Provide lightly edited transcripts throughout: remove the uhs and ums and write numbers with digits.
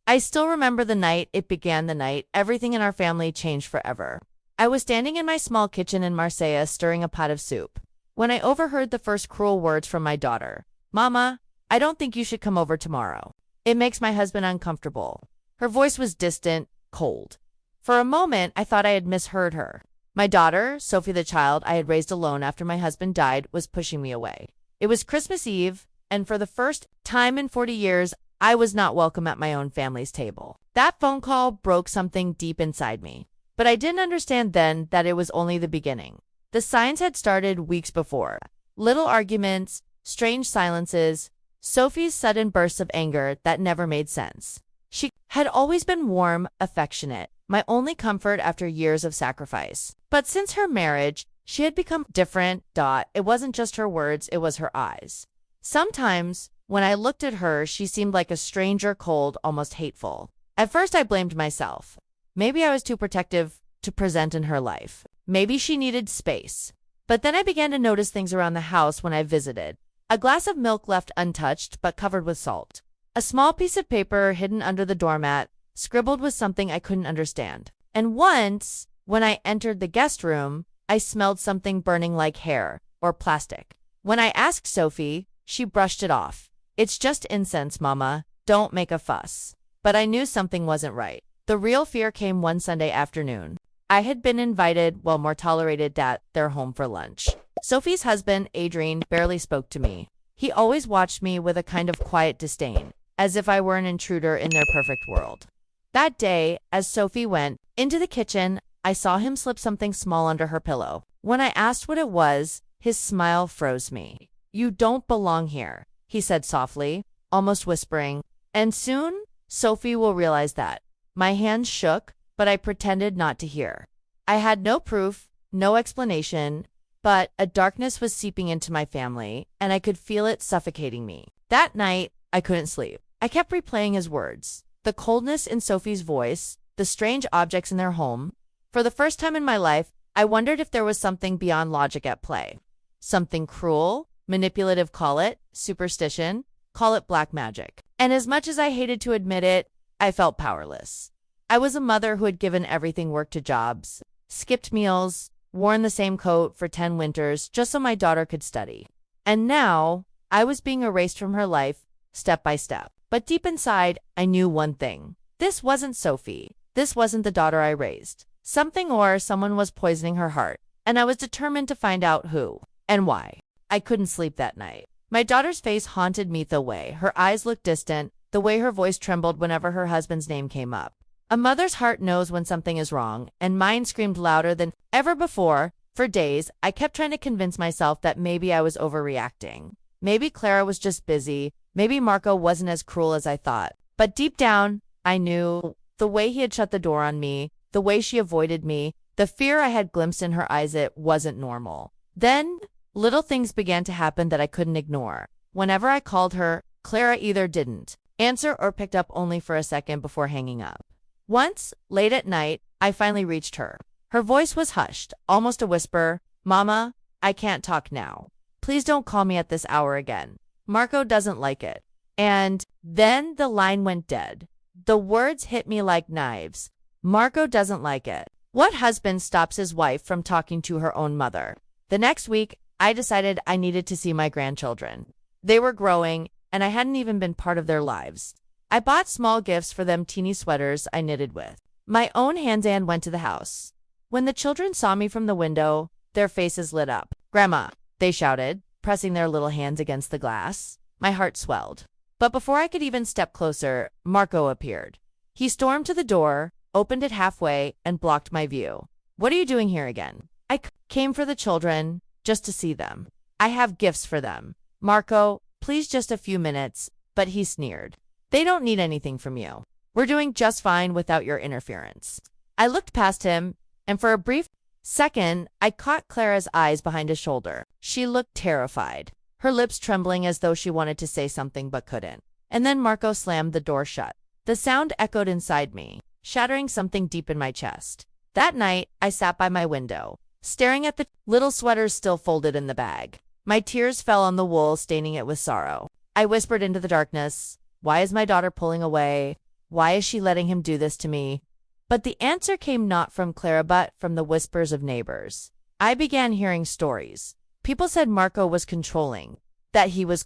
I still remember the night it began, the night everything in our family changed forever. I was standing in my small kitchen in Marseille stirring a pot of soup when I overheard the first cruel words from my daughter. Mama, I don't think you should come over tomorrow. It makes my husband uncomfortable. Her voice was distant, cold. For a moment, I thought I had misheard her. My daughter, Sophie the child I had raised alone after my husband died, was pushing me away. It was Christmas Eve, and for the first time in 40 years, I was not welcome at my own family's table. That phone call broke something deep inside me. But I didn't understand then that it was only the beginning. The signs had started weeks before. Little arguments, strange silences, Sophie's sudden bursts of anger that never made sense. She had always been warm, affectionate, my only comfort after years of sacrifice. But since her marriage, she had become different. It wasn't just her words, it was her eyes. Sometimes, when I looked at her, she seemed like a stranger, cold, almost hateful. At first, I blamed myself. Maybe I was too protective to present in her life. Maybe she needed space. But then I began to notice things around the house when I visited. A glass of milk left untouched but covered with salt. A small piece of paper hidden under the doormat, scribbled with something I couldn't understand. And once, when I entered the guest room, I smelled something burning like hair or plastic. When I asked Sophie, she brushed it off. It's just incense, Mama. Don't make a fuss. But I knew something wasn't right. The real fear came one Sunday afternoon. I had been invited, well, more tolerated, at their home for lunch. Sophie's husband, Adrien, barely spoke to me. He always watched me with a kind of quiet disdain, as if I were an intruder in their perfect world. That day, as Sophie went into the kitchen, I saw him slip something small under her pillow. When I asked what it was, his smile froze me. You don't belong here, he said softly, almost whispering. And soon, Sophie will realize that. My hands shook, but I pretended not to hear. I had no proof, no explanation, but a darkness was seeping into my family, and I could feel it suffocating me. That night, I couldn't sleep. I kept replaying his words, the coldness in Sophie's voice, the strange objects in their home. For the first time in my life, I wondered if there was something beyond logic at play. Something cruel, manipulative, call it superstition, call it black magic. And as much as I hated to admit it, I felt powerless. I was a mother who had given everything, work to jobs, skipped meals, worn the same coat for 10 winters just so my daughter could study. And now, I was being erased from her life, step by step. But deep inside, I knew one thing. This wasn't Sophie. This wasn't the daughter I raised. Something or someone was poisoning her heart, and I was determined to find out who and why. I couldn't sleep that night. My daughter's face haunted me, the way her eyes looked distant, the way her voice trembled whenever her husband's name came up. A mother's heart knows when something is wrong, and mine screamed louder than ever before. For days, I kept trying to convince myself that maybe I was overreacting. Maybe Clara was just busy. Maybe Marco wasn't as cruel as I thought. But deep down, I knew the way he had shut the door on me, the way she avoided me, the fear I had glimpsed in her eyes, it wasn't normal. Then, little things began to happen that I couldn't ignore. Whenever I called her, Clara either didn't answer or picked up only for a second before hanging up. Once, late at night, I finally reached her. Her voice was hushed, almost a whisper. Mama, I can't talk now. Please don't call me at this hour again. Marco doesn't like it. And then the line went dead. The words hit me like knives. Marco doesn't like it. What husband stops his wife from talking to her own mother? The next week, I decided I needed to see my grandchildren. They were growing, and I hadn't even been part of their lives. I bought small gifts for them, teeny sweaters I knitted with my own hands, and went to the house. When the children saw me from the window, their faces lit up. Grandma, they shouted, pressing their little hands against the glass. My heart swelled. But before I could even step closer, Marco appeared. He stormed to the door, opened it halfway, and blocked my view. What are you doing here again? I came for the children, just to see them. I have gifts for them. Marco, please, just a few minutes. But he sneered. They don't need anything from you. We're doing just fine without your interference. I looked past him, and for a brief second, I caught Clara's eyes behind his shoulder. She looked terrified, her lips trembling as though she wanted to say something but couldn't. And then Marco slammed the door shut. The sound echoed inside me, shattering something deep in my chest. That night, I sat by my window, staring at the little sweaters still folded in the bag. My tears fell on the wool, staining it with sorrow. I whispered into the darkness, why is my daughter pulling away? Why is she letting him do this to me? But the answer came not from Clara but from the whispers of neighbors. I began hearing stories. People said Marco was controlling, that he was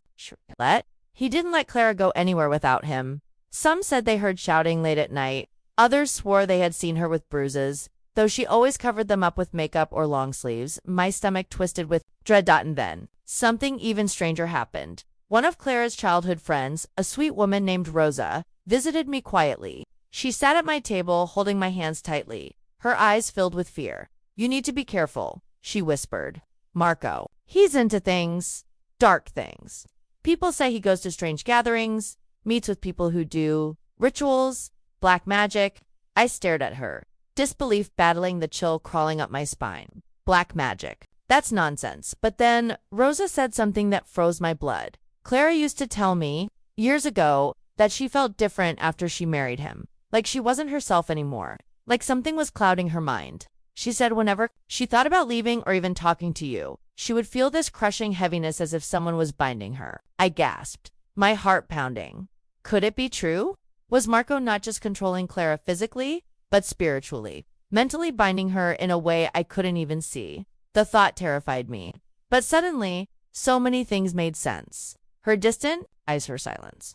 he didn't let Clara go anywhere without him. Some said they heard shouting late at night. Others swore they had seen her with bruises, though she always covered them up with makeup or long sleeves. My stomach twisted with dread. And then something even stranger happened. One of Clara's childhood friends, a sweet woman named Rosa, visited me quietly. She sat at my table, holding my hands tightly, her eyes filled with fear. "You need to be careful," she whispered. "Marco, he's into things, dark things. People say he goes to strange gatherings, meets with people who do rituals, black magic." I stared at her, disbelief battling the chill crawling up my spine. Black magic. That's nonsense. But then Rosa said something that froze my blood. Clara used to tell me, years ago, that she felt different after she married him. Like she wasn't herself anymore. Like something was clouding her mind. She said whenever she thought about leaving or even talking to you, she would feel this crushing heaviness as if someone was binding her. I gasped, my heart pounding. Could it be true? Was Marco not just controlling Clara physically, but spiritually, mentally binding her in a way I couldn't even see? The thought terrified me. But suddenly, so many things made sense. Her distant eyes, her silence.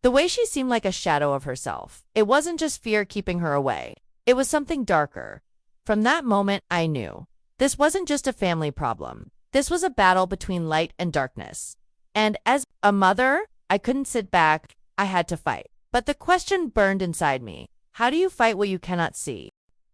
The way she seemed like a shadow of herself. It wasn't just fear keeping her away. It was something darker. From that moment, I knew. This wasn't just a family problem. This was a battle between light and darkness. And as a mother, I couldn't sit back. I had to fight. But the question burned inside me. How do you fight what you cannot see?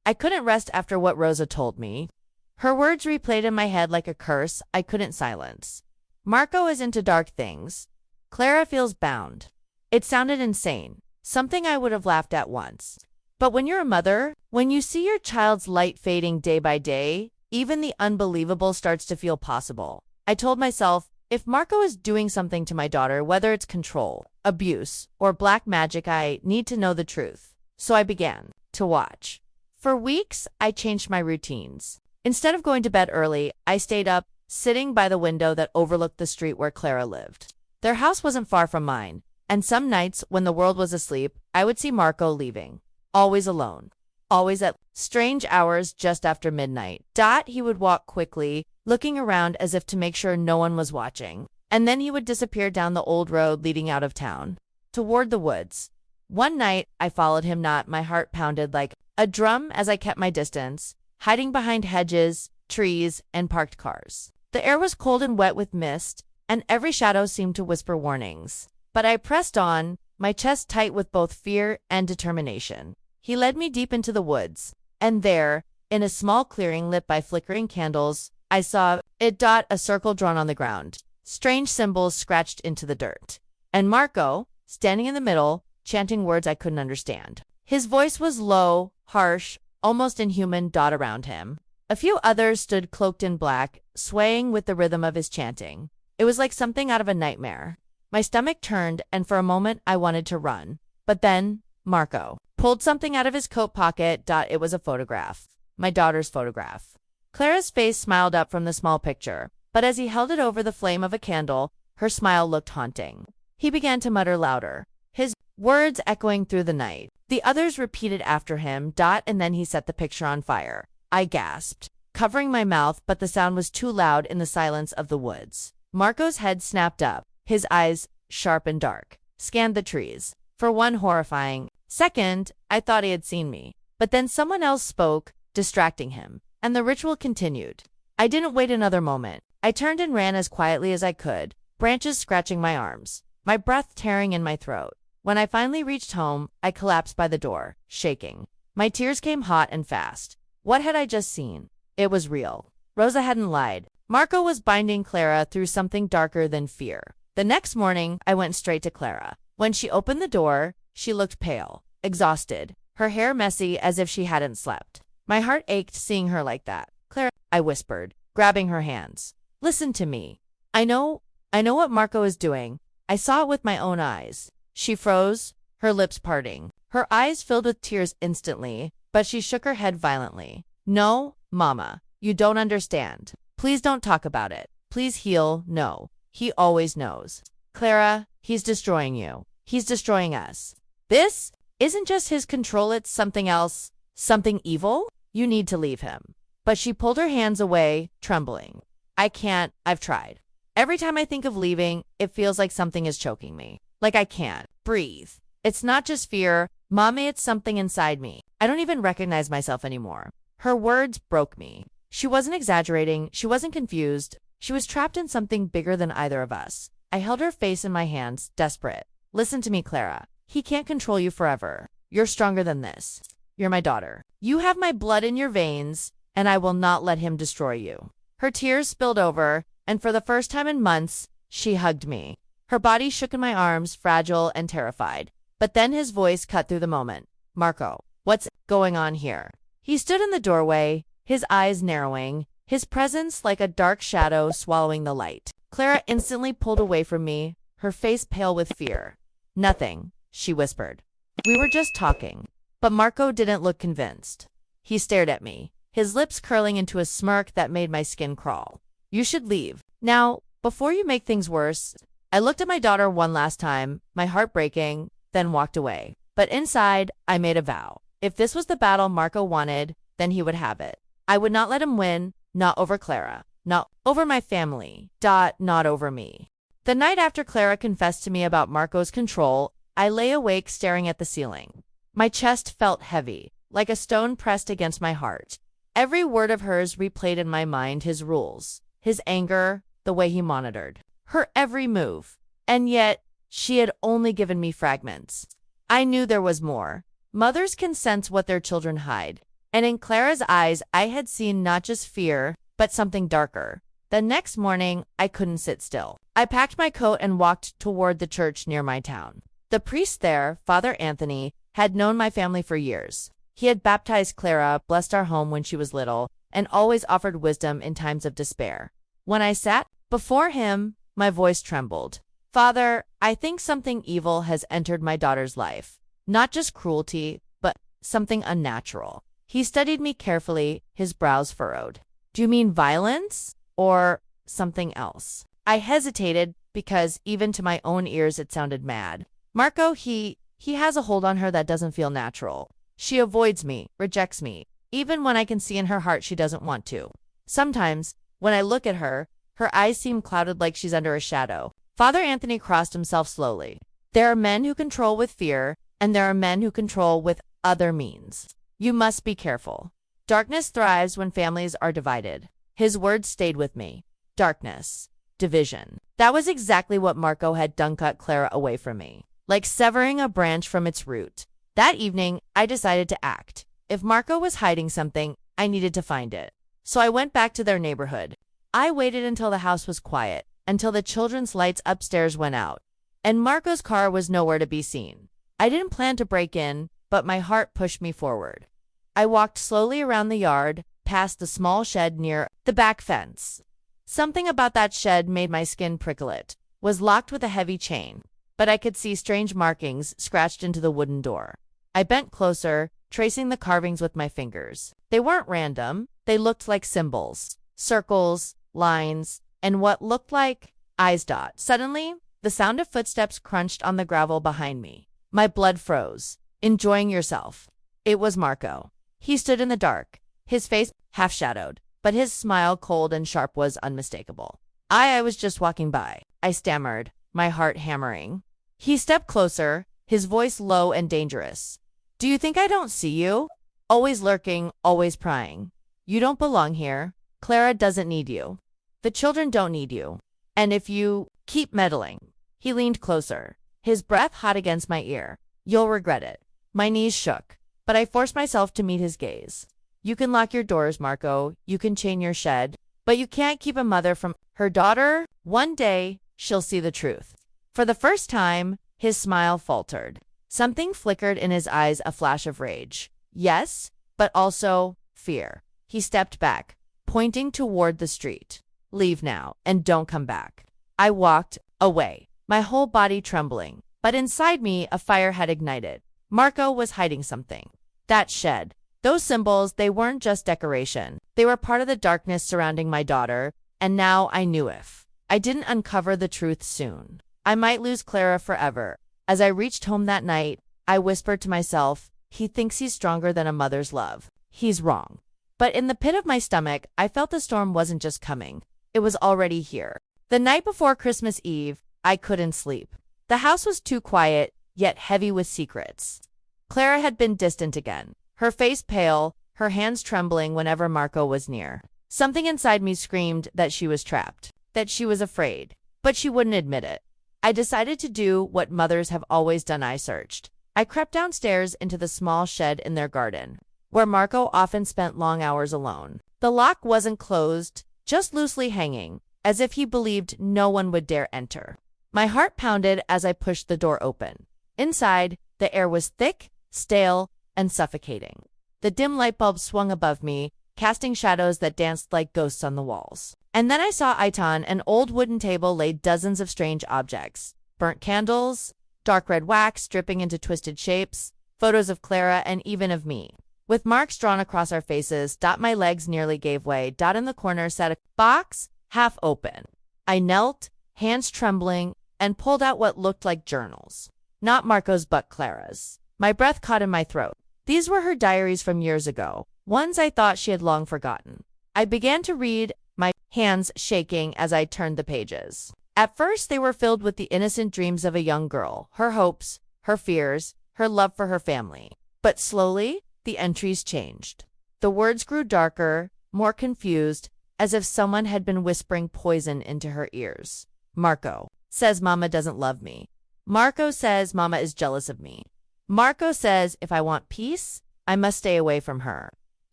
I couldn't rest after what Rosa told me. Her words replayed in my head like a curse I couldn't silence. Marco is into dark things. Clara feels bound. It sounded insane, something I would have laughed at once. But when you're a mother, when you see your child's light fading day by day, even the unbelievable starts to feel possible. I told myself, if Marco is doing something to my daughter, whether it's control, abuse, or black magic, I need to know the truth. So I began to watch. For weeks, I changed my routines. Instead of going to bed early, I stayed up, sitting by the window that overlooked the street where Clara lived. Their house wasn't far from mine, and some nights, when the world was asleep, I would see Marco leaving. Always alone. Always at strange hours just after midnight. He would walk quickly, looking around as if to make sure no one was watching. And then he would disappear down the old road leading out of town, toward the woods. One night, I followed him, my heart pounded like a drum as I kept my distance, hiding behind hedges, trees, and parked cars. The air was cold and wet with mist, and every shadow seemed to whisper warnings. But I pressed on, my chest tight with both fear and determination. He led me deep into the woods, and there, in a small clearing lit by flickering candles, I saw a circle drawn on the ground, strange symbols scratched into the dirt. And Marco, standing in the middle, chanting words I couldn't understand. His voice was low, harsh, almost inhuman. Around him, a few others stood cloaked in black, swaying with the rhythm of his chanting. It was like something out of a nightmare. My stomach turned, and for a moment I wanted to run. But then, Marco pulled something out of his coat pocket. It was a photograph. My daughter's photograph. Clara's face smiled up from the small picture, but as he held it over the flame of a candle, her smile looked haunting. He began to mutter louder, his words echoing through the night. The others repeated after him. And then he set the picture on fire. I gasped, covering my mouth, but the sound was too loud in the silence of the woods. Marco's head snapped up. His eyes, sharp and dark, scanned the trees. For one horrifying second, I thought he had seen me. But then someone else spoke, distracting him, and the ritual continued. I didn't wait another moment. I turned and ran as quietly as I could, branches scratching my arms, my breath tearing in my throat. When I finally reached home, I collapsed by the door, shaking. My tears came hot and fast. What had I just seen? It was real. Rosa hadn't lied. Marco was binding Clara through something darker than fear. The next morning, I went straight to Clara. When she opened the door, she looked pale, exhausted, her hair messy as if she hadn't slept. My heart ached seeing her like that. "Clara," I whispered, grabbing her hands. "Listen to me. I know what Marco is doing. I saw it with my own eyes." She froze, her lips parting. Her eyes filled with tears instantly, but she shook her head violently. "No, Mama, you don't understand. Please don't talk about it. Please heal. No. He always knows. Clara, he's destroying you. He's destroying us." This isn't just his control, it's something else, something evil. You need to leave him. But she pulled her hands away, trembling. I can't, I've tried. Every time I think of leaving, it feels like something is choking me. Like I can't breathe. It's not just fear, Mommy, it's something inside me. I don't even recognize myself anymore. Her words broke me. She wasn't exaggerating, she wasn't confused. She was trapped in something bigger than either of us. I held her face in my hands, desperate. Listen to me, Clara. He can't control you forever. You're stronger than this. You're my daughter. You have my blood in your veins, and I will not let him destroy you. Her tears spilled over, and for the first time in months, she hugged me. Her body shook in my arms, fragile and terrified. But then his voice cut through the moment. Marco, what's going on here? He stood in the doorway, his eyes narrowing, his presence like a dark shadow swallowing the light. Clara instantly pulled away from me, her face pale with fear. Nothing, she whispered. We were just talking. But Marco didn't look convinced. He stared at me, his lips curling into a smirk that made my skin crawl. You should leave. Now, before you make things worse. I looked at my daughter one last time, my heart breaking, then walked away. But inside, I made a vow. If this was the battle Marco wanted, then he would have it. I would not let him win, not over Clara, not over my family, not over me. The night after Clara confessed to me about Marco's control, I lay awake staring at the ceiling. My chest felt heavy, like a stone pressed against my heart. Every word of hers replayed in my mind his rules, his anger, the way he monitored her every move. And yet, she had only given me fragments. I knew there was more. Mothers can sense what their children hide. And in Clara's eyes, I had seen not just fear, but something darker. The next morning, I couldn't sit still. I packed my coat and walked toward the church near my town. The priest there, Father Anthony, had known my family for years. He had baptized Clara, blessed our home when she was little, and always offered wisdom in times of despair. When I sat before him, my voice trembled. Father, I think something evil has entered my daughter's life. Not just cruelty, but something unnatural. He studied me carefully, his brows furrowed. Do you mean violence or something else? I hesitated because even to my own ears it sounded mad. Marco, he has a hold on her that doesn't feel natural. She avoids me, rejects me, even when I can see in her heart she doesn't want to. Sometimes, when I look at her, her eyes seem clouded like she's under a shadow. Father Anthony crossed himself slowly. There are men who control with fear, and there are men who control with other means. You must be careful. Darkness thrives when families are divided. His words stayed with me. Darkness. Division. That was exactly what Marco had done, cut Clara away from me. Like severing a branch from its root. That evening, I decided to act. If Marco was hiding something, I needed to find it. So I went back to their neighborhood. I waited until the house was quiet, until the children's lights upstairs went out, and Marco's car was nowhere to be seen. I didn't plan to break in, but my heart pushed me forward. I walked slowly around the yard, past the small shed near the back fence. Something about that shed made my skin prickle. It was locked with a heavy chain, but I could see strange markings scratched into the wooden door. I bent closer, tracing the carvings with my fingers. They weren't random, they looked like symbols, circles, lines, and what looked like eyes. Suddenly, the sound of footsteps crunched on the gravel behind me. My blood froze. Enjoying yourself. It was Marco. He stood in the dark, his face half-shadowed, but his smile, cold and sharp, was unmistakable. I was just walking by, I stammered, my heart hammering. He stepped closer, his voice low and dangerous. Do you think I don't see you? Always lurking, always prying. You don't belong here. Clara doesn't need you. The children don't need you. And if you keep meddling. He leaned closer, his breath hot against my ear. You'll regret it. My knees shook, but I forced myself to meet his gaze. You can lock your doors, Marco. You can chain your shed, but you can't keep a mother from her daughter. One day, she'll see the truth. For the first time, his smile faltered. Something flickered in his eyes, a flash of rage. Yes, but also fear. He stepped back, pointing toward the street. Leave now, and don't come back. I walked away, my whole body trembling, but inside me a fire had ignited. Marco was hiding something. That shed, those symbols, they weren't just decoration. They were part of the darkness surrounding my daughter, and now I knew if I didn't uncover the truth soon, I might lose Clara forever. As I reached home that night, I whispered to myself, he thinks he's stronger than a mother's love. He's wrong. But in the pit of my stomach, I felt the storm wasn't just coming. It was already here. The night before Christmas Eve, I couldn't sleep. The house was too quiet, yet heavy with secrets. Clara had been distant again, her face pale, her hands trembling whenever Marco was near. Something inside me screamed that she was trapped, that she was afraid, but she wouldn't admit it. I decided to do what mothers have always done. I searched. I crept downstairs into the small shed in their garden, where Marco often spent long hours alone. The lock wasn't closed, just loosely hanging, as if he believed no one would dare enter. My heart pounded as I pushed the door open. Inside, the air was thick, stale, and suffocating. The dim light bulb swung above me, casting shadows that danced like ghosts on the walls. And then I saw Aitan. An old wooden table laid dozens of strange objects. Burnt candles, dark red wax dripping into twisted shapes, photos of Clara and even of me. With marks drawn across our faces, my legs nearly gave way. In the corner sat a box, half open. I knelt, hands trembling, and pulled out what looked like journals. Not Marco's but Clara's. My breath caught in my throat. These were her diaries from years ago, ones I thought she had long forgotten. I began to read, my hands shaking as I turned the pages. At first, they were filled with the innocent dreams of a young girl, her hopes, her fears, her love for her family. But slowly, the entries changed. The words grew darker, more confused, as if someone had been whispering poison into her ears. Marco says Mama doesn't love me. Marco says Mama is jealous of me. Marco says if I want peace, I must stay away from her.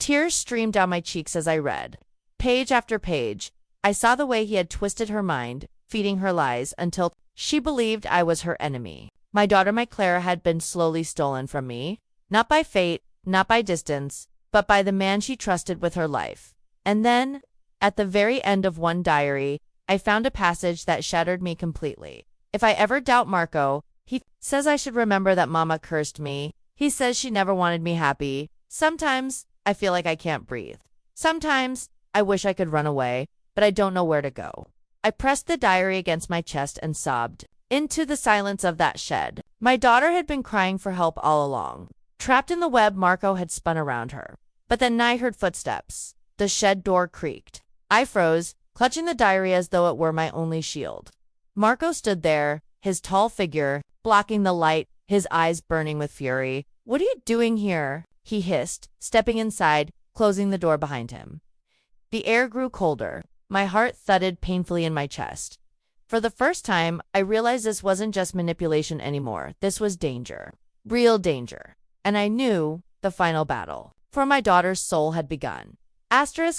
Tears streamed down my cheeks as I read. Page after page, I saw the way he had twisted her mind, feeding her lies until she believed I was her enemy. My daughter, my Clara, had been slowly stolen from me, not by fate, not by distance, but by the man she trusted with her life. And then, at the very end of one diary, I found a passage that shattered me completely. If I ever doubt Marco, he says I should remember that Mama cursed me. He says she never wanted me happy. Sometimes I feel like I can't breathe. Sometimes I wish I could run away, but I don't know where to go. I pressed the diary against my chest and sobbed into the silence of that shed. My daughter had been crying for help all along. Trapped in the web Marco had spun around her. But then I heard footsteps. The shed door creaked. I froze, clutching the diary as though it were my only shield. Marco stood there, his tall figure blocking the light, his eyes burning with fury. "What are you doing here?" he hissed, stepping inside, closing the door behind him. The air grew colder. My heart thudded painfully in my chest. For the first time, I realized this wasn't just manipulation anymore. This was danger. Real danger. And I knew the final battle. For my daughter's soul had begun.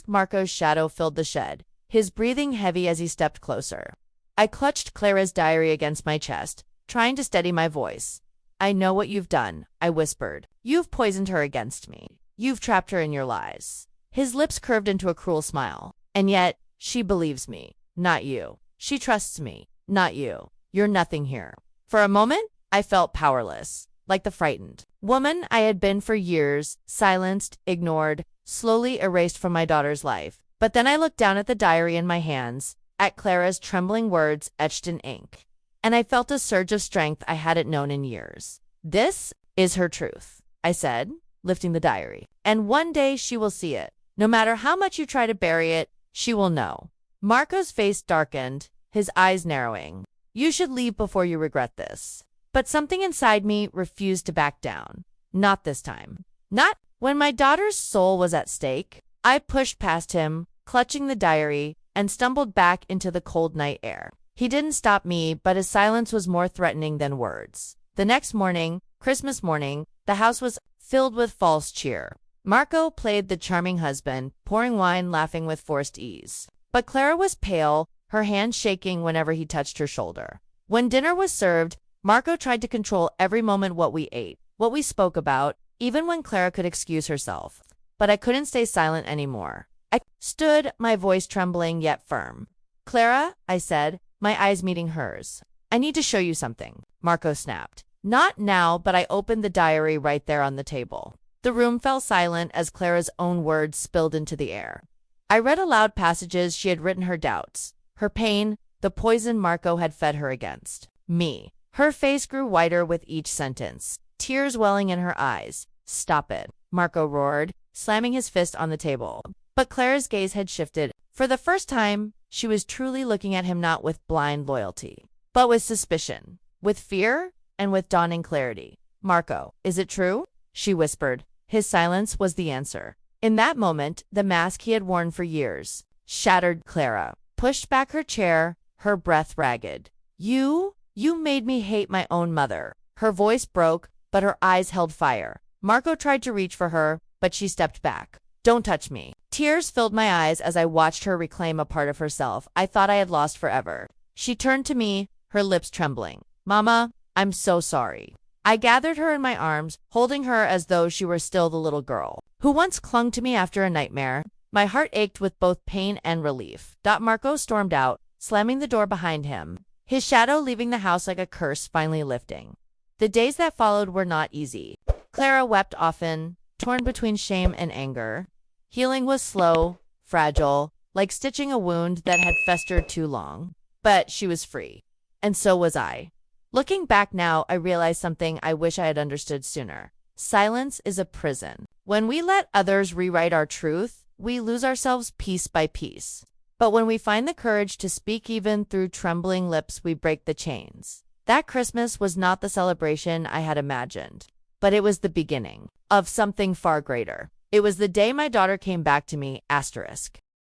Marco's shadow filled the shed, his breathing heavy as he stepped closer. I clutched Clara's diary against my chest, trying to steady my voice. "I know what you've done," I whispered. "You've poisoned her against me. You've trapped her in your lies." His lips curved into a cruel smile. "And yet, she believes me, not you. She trusts me, not you. You're nothing here." For a moment, I felt powerless, like the frightened woman I had been for years, silenced, ignored, slowly erased from my daughter's life. But then I looked down at the diary in my hands, at Clara's trembling words etched in ink, and I felt a surge of strength I hadn't known in years. "This is her truth," I said, lifting the diary. "And one day she will see it. No matter how much you try to bury it, she will know." Marco's face darkened, his eyes narrowing. "You should leave before you regret this." But something inside me refused to back down. Not this time. Not when my daughter's soul was at stake. I pushed past him, clutching the diary, and stumbled back into the cold night air. He didn't stop me, but his silence was more threatening than words. The next morning, Christmas morning, the house was filled with false cheer. Marco played the charming husband, pouring wine, laughing with forced ease. But Clara was pale, her hand shaking whenever he touched her shoulder. When dinner was served, Marco tried to control every moment: what we ate, what we spoke about, even when Clara could excuse herself. But I couldn't stay silent anymore. I stood, my voice trembling yet firm. "Clara," I said, my eyes meeting hers. "I need to show you something," Marco snapped. "Not now," but I opened the diary right there on the table. The room fell silent as Clara's own words spilled into the air. I read aloud passages she had written, her doubts, her pain, the poison Marco had fed her against me. Her face grew whiter with each sentence. tears welling in her eyes. "Stop it," Marco roared, slamming his fist on the table. But Clara's gaze had shifted. For the first time, she was truly looking at him, not with blind loyalty, but with suspicion, with fear, and with dawning clarity. "Marco, is it true?" she whispered. His silence was the answer. In that moment, the mask he had worn for years shattered. Clara pushed back her chair, her breath ragged. You made me hate my own mother." Her voice broke, but her eyes held fire. Marco tried to reach for her, but she stepped back. "Don't touch me." Tears filled my eyes as I watched her reclaim a part of herself I thought I had lost forever. She turned to me, her lips trembling. "Mama, I'm so sorry." I gathered her in my arms, holding her as though she were still the little girl who once clung to me after a nightmare. My heart ached with both pain and relief. Marco stormed out, slamming the door behind him, his shadow leaving the house like a curse finally lifting. The days that followed were not easy. Clara wept often, torn between shame and anger. Healing was slow, fragile, like stitching a wound that had festered too long. But she was free. And so was I. Looking back now, I realize something I wish I had understood sooner. Silence is a prison. When we let others rewrite our truth, we lose ourselves piece by piece. But when we find the courage to speak even through trembling lips, we break the chains. That Christmas was not the celebration I had imagined, but it was the beginning of something far greater. It was the day my daughter came back to me, asterisk.